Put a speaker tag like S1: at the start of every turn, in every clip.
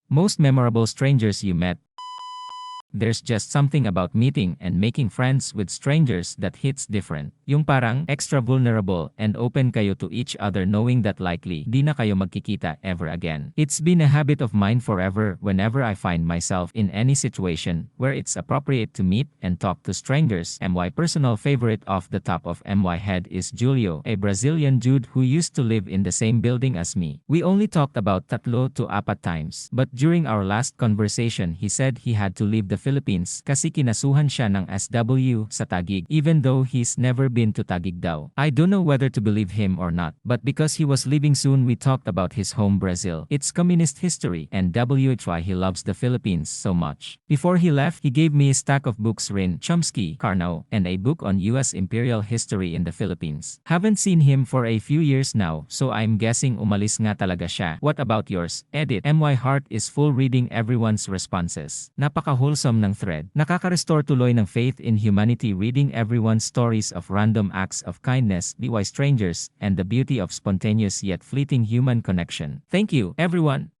S1: Most memorable strangers you met. There's just something about meeting and making friends with strangers that hits different. Yung parang extra vulnerable and open kayo to each other knowing that likely di na kayo magkikita ever again. It's been a habit of mine forever whenever I find myself in any situation where it's appropriate to meet and talk to strangers. My personal favorite off the top of my head is Julio, a Brazilian dude who used to live in the same building as me. We only talked about 3 to 4 times, but during our last conversation he said he had to leave the Philippines kasi kinasuhan siya ng SW sa Taguig even though he's never been to Taguig daw. I don't know whether to believe him or not, but because he was leaving soon we talked about his home Brazil, its communist history, and why he loves the Philippines so much. Before he left, he gave me a stack of books Rin, Chomsky, Carnot, and a book on US imperial history in the Philippines. Haven't seen him for a few years now, so I'm guessing umalis nga talaga siya. What about yours, Edit? My heart is full reading everyone's responses. Napaka-wholesome ng thread. Nakaka-restore tuloy ng faith in humanity reading everyone's stories of random acts of kindness, DIY strangers, and the beauty of spontaneous yet fleeting human connection. Thank you, everyone!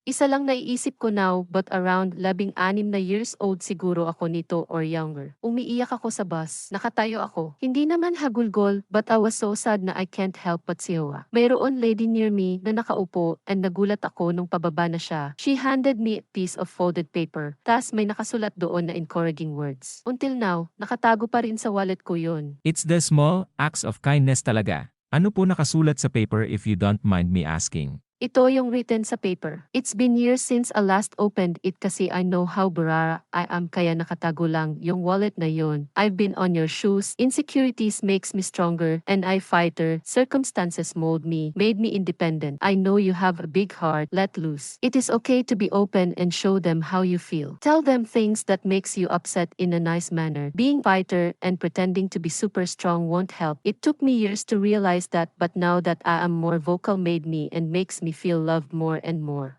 S2: Isa lang naiisip ko now, but around 16 na years old siguro ako nito or younger. Umiiyak ako sa bus. Nakatayo ako. Hindi naman hagulgol, but I was so sad na I can't help but siwa. Mayroon lady near me na nakaupo and nagulat ako nung pababa na siya. She handed me a piece of folded paper. Tas may nakasulat doon na encouraging words. Until now, nakatago pa rin sa wallet ko yun.
S1: It's the small acts of kindness talaga. Ano po nakasulat sa paper if you don't mind me asking?
S2: Ito yung written sa paper. It's been years since I last opened it kasi I know how burara I am kaya nakatago lang yung wallet na yun. I've been on your shoes. Insecurities makes me stronger and I fighter. Circumstances mold me, made me independent. I know you have a big heart. Let loose. It is okay to be open and show them how you feel. Tell them things that makes you upset in a nice manner. Being fighter and pretending to be super strong won't help. It took me years to realize that, but now that I am more vocal made me and makes me feel loved more and more.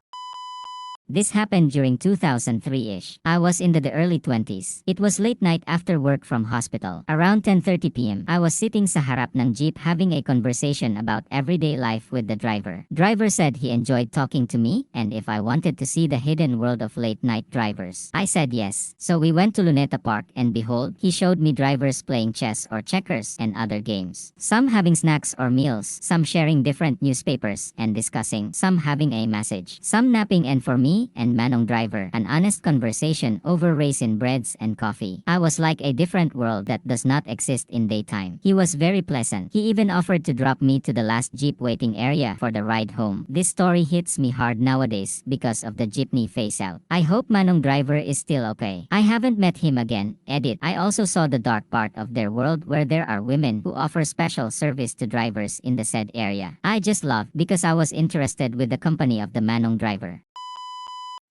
S3: This happened during 2003-ish. I was in the early 20s. It was late night after work from hospital. Around 10:30 p.m., I was sitting sa harap ng jeep having a conversation about everyday life with the driver. Driver said he enjoyed talking to me and if I wanted to see the hidden world of late-night drivers. I said yes. So we went to Luneta Park and behold, he showed me drivers playing chess or checkers and other games. Some having snacks or meals, some sharing different newspapers and discussing, some having a message, some napping, and for me and Manong driver, an honest conversation over raisin breads and coffee. I was like a different world that does not exist in daytime. He was very pleasant. He even offered to drop me to the last jeep waiting area for the ride home. This story hits me hard nowadays because of the jeepney phase out. I hope Manong driver is still okay. I haven't met him again. Edit. I also saw the dark part of their world where there are women who offer special service to drivers in the said area. I just laughed because I was interested with the company of the Manong driver.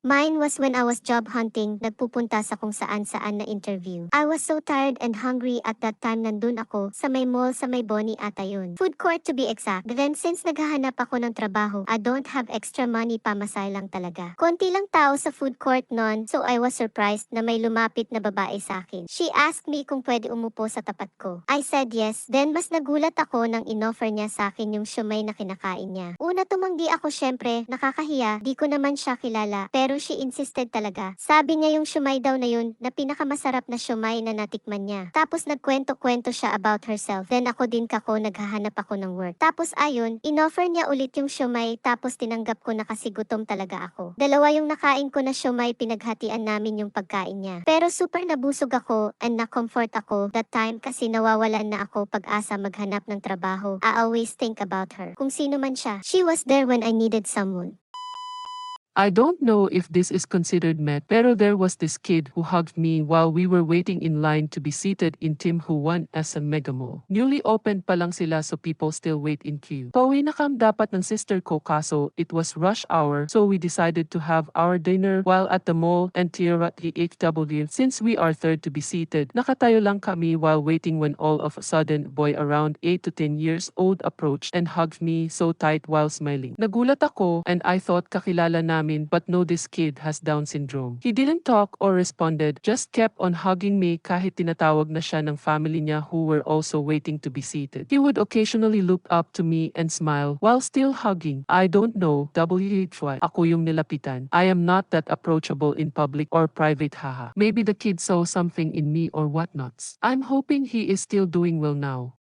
S4: Mine was when I was job hunting, nagpupunta sa kung saan-saan na interview. I was so tired and hungry at that time nandun ako sa may mall sa may Boni ata yun. Food court to be exact. Then since naghahanap ako ng trabaho, I don't have extra money pamasay lang talaga. Konti lang tao sa food court nun, so I was surprised na may lumapit na babae sa akin. She asked me kung pwede umupo sa tapat ko. I said yes, then mas nagulat ako nang inoffer niya sa akin yung siomay na kinakain niya. Una tumanggi ako syempre, nakakahiya, di ko naman siya kilala, pero she insisted talaga. Sabi niya yung siomay daw na yun na pinakamasarap na siomay na natikman niya. Tapos nagkwento-kwento siya about herself. Then ako din kako naghahanap ako ng work. Tapos ayun, inoffer niya ulit yung siomay tapos tinanggap ko na kasi gutom talaga ako. Dalawa yung nakain ko na siomay, pinaghatian namin yung pagkain niya. Pero super nabusog ako and na-comfort ako that time kasi nawawalan na ako pag-asa maghanap ng trabaho. I always think about her. Kung sino man siya, she was there when I needed someone.
S5: I don't know if this is considered met, pero there was this kid who hugged me while we were waiting in line to be seated in Tim Ho Wan as a mega mall. Newly opened pa lang sila so people still wait in queue. Pauwi na kam dapat ng sister ko kaso it was rush hour so we decided to have our dinner while at the mall and Tira THW. Since we are third to be seated, nakatayo lang kami while waiting when all of a sudden boy around 8 to 10 years old approached and hugged me so tight while smiling. Nagulat ako and I thought kakilala namin namin but know this kid has Down syndrome. He didn't talk or responded, just kept on hugging me kahit tinatawag na siya ng family niya who were also waiting to be seated. He would occasionally look up to me and smile while still hugging. I don't know, WHY. Ako yung nilapitan. I am not that approachable in public or private, haha. Maybe the kid saw something in me or whatnots. I'm hoping he is still doing well now.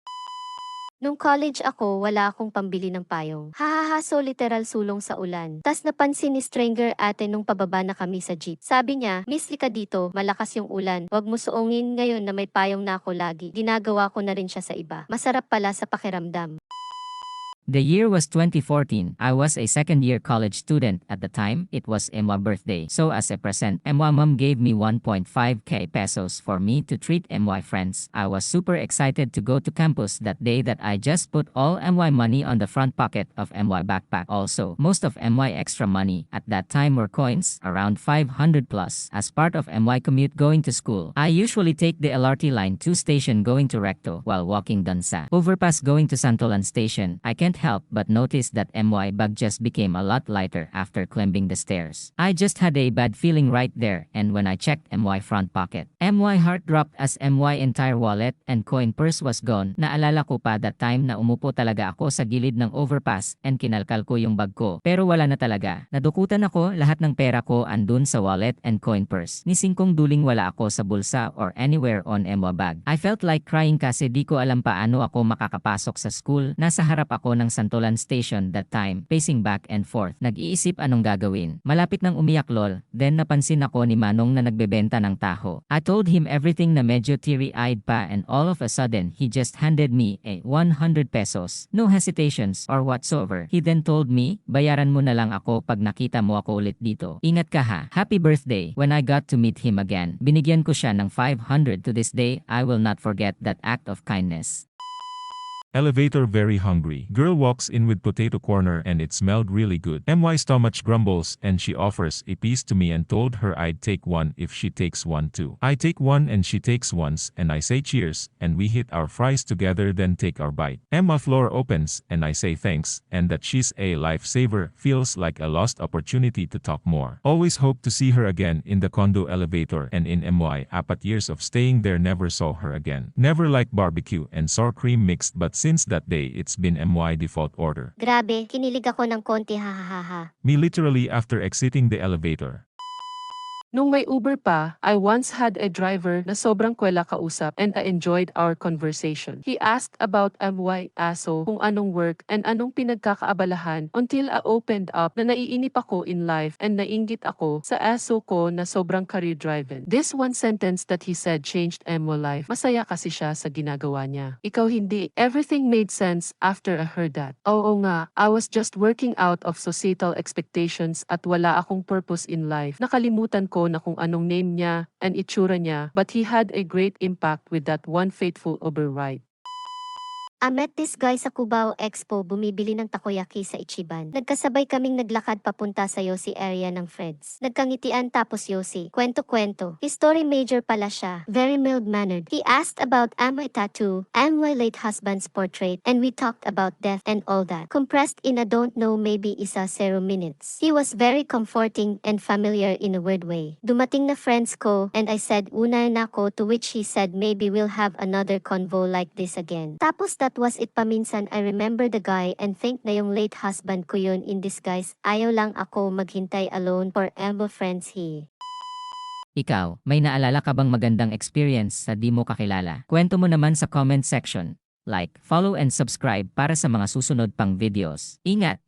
S2: Nung college ako, wala akong pambili ng payong. Hahaha, so literal sulong sa ulan. Tas napansin ni stranger ate nung pababa na kami sa jeep. Sabi niya, "Miss, lika dito, malakas yung ulan. Wag mo suungin ngayon na may payong na ako lagi." Ginagawa ko na rin siya sa iba. Masarap pala sa pakiramdam.
S1: The year was 2014. I was a second-year college student at the time. It was my birthday. So as a present, my mom gave me 1.5k pesos for me to treat my friends. I was super excited to go to campus that day that I just put all my money on the front pocket of my backpack. Also, most of my extra money at that time were coins, around 500 plus. As part of my commute going to school, I usually take the LRT line 2 station going to Recto while walking dun sa overpass going to Santolan station. I can't help but notice that my bag just became a lot lighter after climbing the stairs. I just had a bad feeling right there, and when I checked my front pocket, my heart dropped as my entire wallet and coin purse was gone. Naalala ko pa that time na umupo talaga ako sa gilid ng overpass and kinalkal ko yung bag ko. Pero wala na talaga. Nadukutan ako, lahat ng pera ko andun sa wallet and coin purse. Ni singkong duling wala ako sa bulsa or anywhere on my bag. I felt like crying kasi di ko alam paano ako makakapasok sa school. Nasa harap ako ng Santolan station that time, pacing back and forth. Nag-iisip anong gagawin. Malapit nang umiyak lol, then napansin ako ni Manong na nagbebenta ng taho. I told him everything na medyo teary-eyed pa and all of a sudden he just handed me a 100 pesos. No hesitations or whatsoever. He then told me, "Bayaran mo na lang ako pag nakita mo ako ulit dito. Ingat ka ha. Happy birthday." When I got to meet him again, binigyan ko siya ng 500. To this day, I will not forget that act of kindness.
S6: Elevator very hungry. Girl walks in with potato corner and it smelled really good. My stomach grumbles and she offers a piece to me and told her I'd take one if she takes one too. I take one and she takes once and I say cheers and we hit our fries together then take our bite. Emma floor opens and I say thanks and that she's a lifesaver. Feels like a lost opportunity to talk more. Always hope to see her again in the condo elevator and in MY. Apat years of staying there never saw her again. Never liked barbecue and sour cream mixed but since that day it's been MY default order.
S4: Grabe, kinilig ako ng konti, hahaha.
S6: Me literally after exiting the elevator.
S5: Nung may Uber pa, I once had a driver na sobrang kwela kausap and I enjoyed our conversation. He asked about MY aso, kung anong work and anong pinagkakaabalahan until I opened up na naiinip ako in life and nainggit ako sa aso ko na sobrang career-driven. This one sentence that he said changed MY life. Masaya kasi siya sa ginagawa niya. Ikaw hindi. Everything made sense after I heard that. Oo nga, I was just working out of societal expectations at wala akong purpose in life. Nakalimutan ko na kung anong name niya and itsura niya, but he had a great impact with that one faithful Uber ride.
S4: I met this guy sa Cubao Expo bumibili ng takoyaki sa Ichiban. Nagkasabay kaming naglakad papunta sa Yossi area ng Freds. Nagkangitian tapos Yossi. Kwento-kwento. History major pala siya. Very mild-mannered. He asked about my tattoo, my late husband's portrait, and we talked about death and all that. Compressed in a don't know maybe 0 minutes. He was very comforting and familiar in a weird way. Dumating na friends ko and I said una na ko to which he said maybe we'll have another convo like this again. Tapos that was it paminsan I remember the guy and think na yung late husband ko yun in disguise. Ayaw lang ako maghintay alone for friends he.
S1: Ikaw, may naalala ka bang magandang experience sa di mo kakilala? Kwento mo naman sa comment section. Like, follow and subscribe para sa mga susunod pang videos. Ingat!